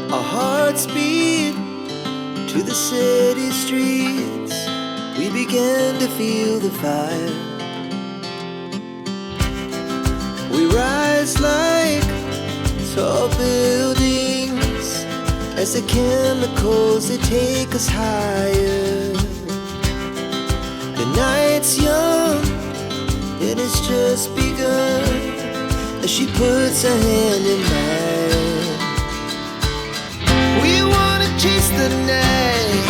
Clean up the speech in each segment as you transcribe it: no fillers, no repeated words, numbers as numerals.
Our hearts beat to the city streets. We began to feel the fire. We rise like tall buildings as the chemicals, they take us higher. The night's young, it has just begun as she puts her hand in mine. We wanna chase the night,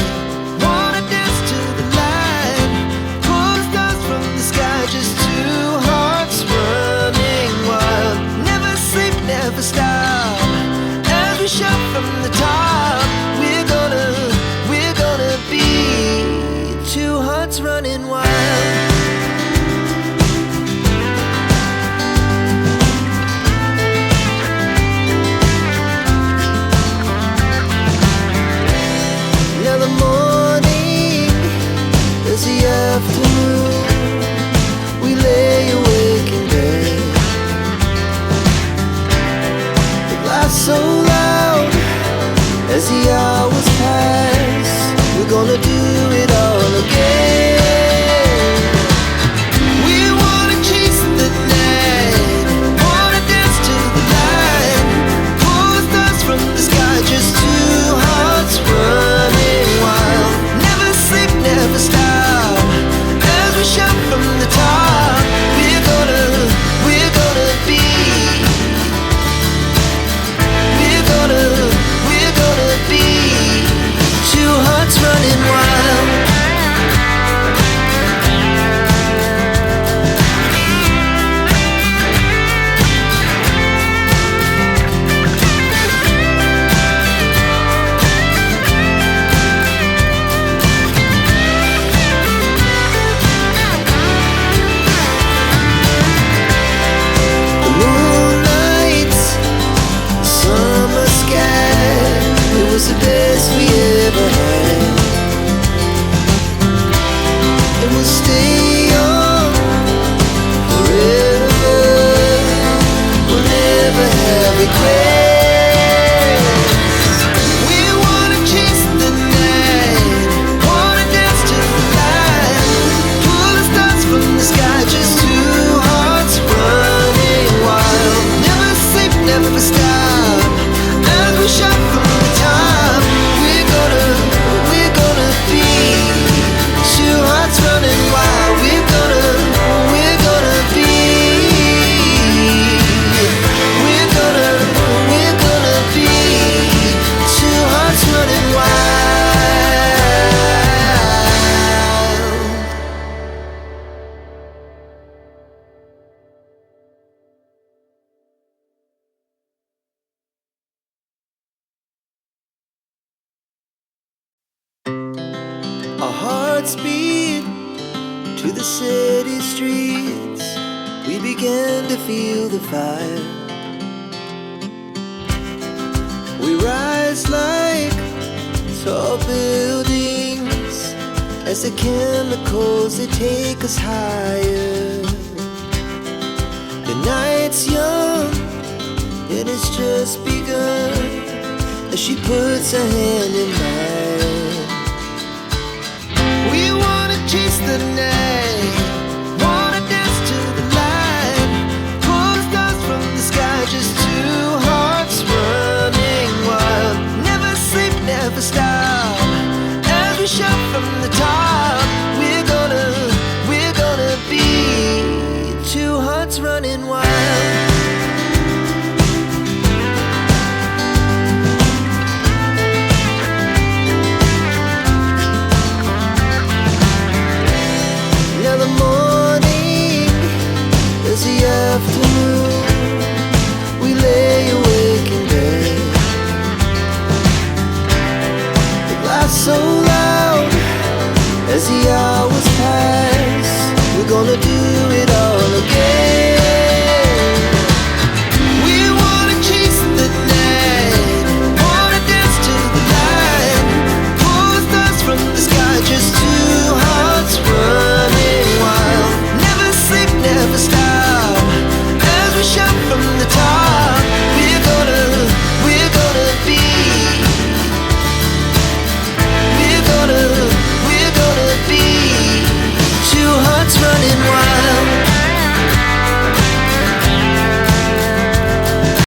wanna dance to the light, pull stars from the sky, just two hearts running wild. Never sleep, never stop, as we shout from the top. We're gonna be two hearts running wild. Now the morning is the afternoon. We lay awake in bed. The laughs so loud as the hours pass. We're gonna do it all again. We wanna chase the night, wanna dance to the light, pull stars from the sky, just two hearts running wild. Never sleep, never stop, as we shout from the top. We're gonna be, we're gonna be two hearts running wild. The moonlight, summer sky, it was the best we ever had. And we'll stay on forever. We'll never have regrets. We wanna chase the night, wanna dance to the light, pull the stars from the sky, just two hearts running wild. Never sleep, never stop, as we shout from the top. We're gonna be two hearts running wild. We're gonna be, we're gonna be two hearts running wild. Our hearts beat to the city streets. We began to feel the fire. We rise like tall buildings as the chemicals, they take us higher. The night's young, it has just begun as she puts her hand in mine.